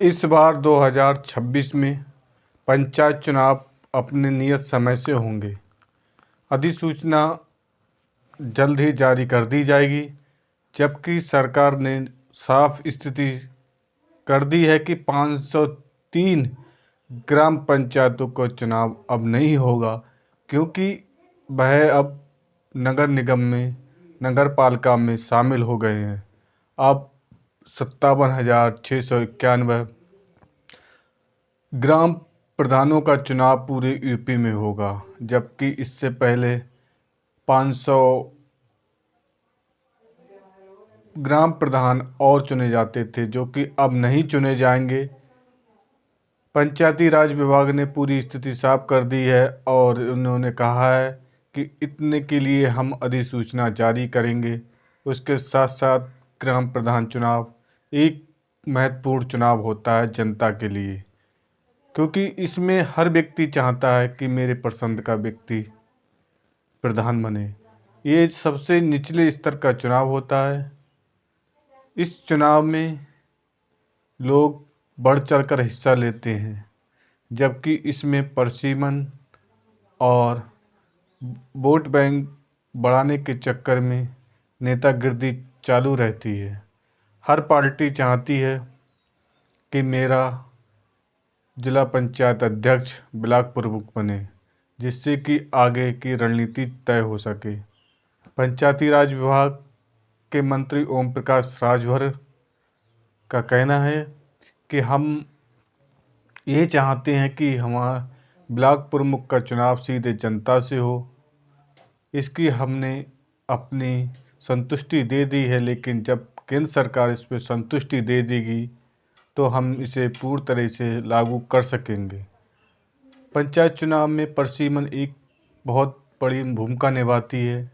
इस बार 2026 में पंचायत चुनाव अपने नियत समय से होंगे। अधिसूचना जल्द ही जारी कर दी जाएगी, जबकि सरकार ने साफ स्थिति कर दी है कि 503 ग्राम पंचायतों का चुनाव अब नहीं होगा, क्योंकि वह अब नगर निगम में, नगर पालिका में शामिल हो गए हैं। अब 57,691 ग्राम प्रधानों का चुनाव पूरे यूपी में होगा, जबकि इससे पहले 500 ग्राम प्रधान और चुने जाते थे, जो कि अब नहीं चुने जाएंगे। पंचायती राज विभाग ने पूरी स्थिति साफ कर दी है और उन्होंने कहा है कि इतने के लिए हम अधिसूचना जारी करेंगे। उसके साथ साथ ग्राम प्रधान चुनाव एक महत्वपूर्ण चुनाव होता है जनता के लिए, क्योंकि इसमें हर व्यक्ति चाहता है कि मेरे पसंद का व्यक्ति प्रधान बने। ये सबसे निचले स्तर का चुनाव होता है। इस चुनाव में लोग बढ़ चढ़कर हिस्सा लेते हैं, जबकि इसमें परसीमन और वोट बैंक बढ़ाने के चक्कर में नेतागिरी चालू रहती है। हर पार्टी चाहती है कि मेरा जिला पंचायत अध्यक्ष ब्लॉक प्रमुख बने, जिससे कि आगे की रणनीति तय हो सके। पंचायती राज विभाग के मंत्री ओम प्रकाश राजभर का कहना है कि हम ये चाहते हैं कि हमारा ब्लॉक प्रमुख का चुनाव सीधे जनता से हो। इसकी हमने अपनी संतुष्टि दे दी है, लेकिन जब केंद्र सरकार इस पर संतुष्टि दे देगी तो हम इसे पूरी तरह से लागू कर सकेंगे। पंचायत चुनाव में परसीमन एक बहुत बड़ी भूमिका निभाती है,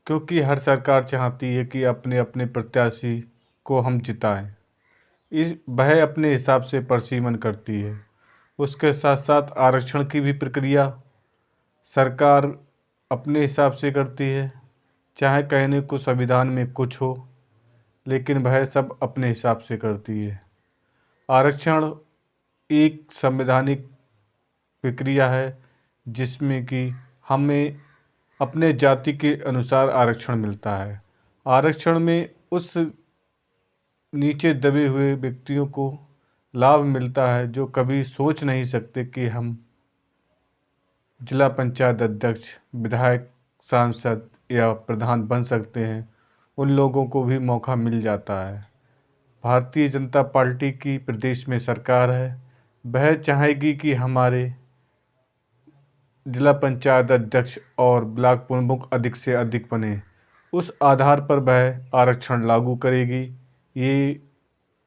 क्योंकि हर सरकार चाहती है कि अपने अपने प्रत्याशी को हम जिताएं। वह अपने हिसाब से परसीमन करती है। उसके साथ साथ आरक्षण की भी प्रक्रिया सरकार अपने हिसाब से करती है। चाहे कहने को संविधान में कुछ हो, लेकिन वह सब अपने हिसाब से करती है। आरक्षण एक संवैधानिक प्रक्रिया है, जिसमें कि हमें अपने जाति के अनुसार आरक्षण मिलता है। आरक्षण में उस नीचे दबे हुए व्यक्तियों को लाभ मिलता है जो कभी सोच नहीं सकते कि हम जिला पंचायत अध्यक्ष, विधायक, सांसद या प्रधान बन सकते हैं। उन लोगों को भी मौका मिल जाता है। भारतीय जनता पार्टी की प्रदेश में सरकार है। वह चाहेगी कि हमारे जिला पंचायत अध्यक्ष और ब्लॉक प्रमुख अधिक से अधिक बने। उस आधार पर वह आरक्षण लागू करेगी। ये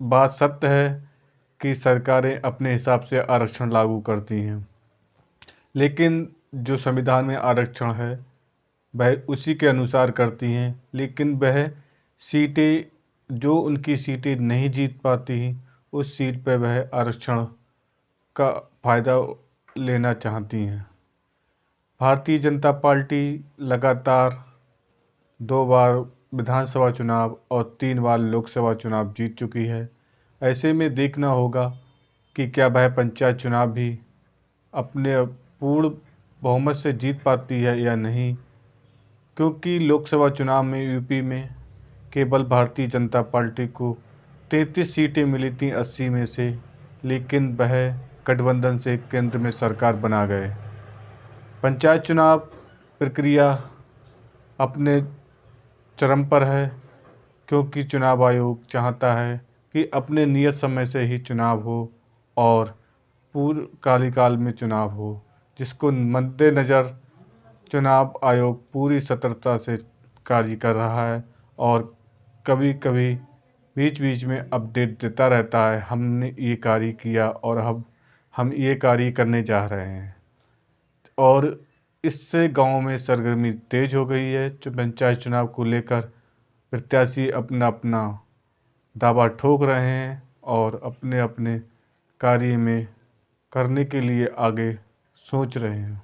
बात सत्य है कि सरकारें अपने हिसाब से आरक्षण लागू करती हैं, लेकिन जो संविधान में आरक्षण है वह उसी के अनुसार करती हैं। लेकिन वह सीटें, जो उनकी सीटें नहीं जीत पाती, उस सीट पर वह आरक्षण का फ़ायदा लेना चाहती हैं। भारतीय जनता पार्टी लगातार 2 बार विधानसभा चुनाव और 3 बार लोकसभा चुनाव जीत चुकी है। ऐसे में देखना होगा कि क्या वह पंचायत चुनाव भी अपने पूर्ण बहुमत से जीत पाती है या नहीं, क्योंकि लोकसभा चुनाव में यूपी में केवल भारतीय जनता पार्टी को 33 सीटें मिली थीं 80 में से, लेकिन वह गठबंधन से केंद्र में सरकार बना गए। पंचायत चुनाव प्रक्रिया अपने चरम पर है, क्योंकि चुनाव आयोग चाहता है कि अपने नियत समय से ही चुनाव हो और पूर्ण कार्यकाल में चुनाव हो, जिसको मद्देनज़र चुनाव आयोग पूरी सतर्कता से कार्य कर रहा है और कभी कभी बीच बीच में अपडेट देता रहता है। हमने ये कार्य किया और अब हम ये कार्य करने जा रहे हैं, और इससे गांव में सरगर्मी तेज हो गई है। जो पंचायत चुनाव को लेकर प्रत्याशी अपना अपना दावा ठोक रहे हैं और अपने अपने कार्य में करने के लिए आगे सोच रहे हैं।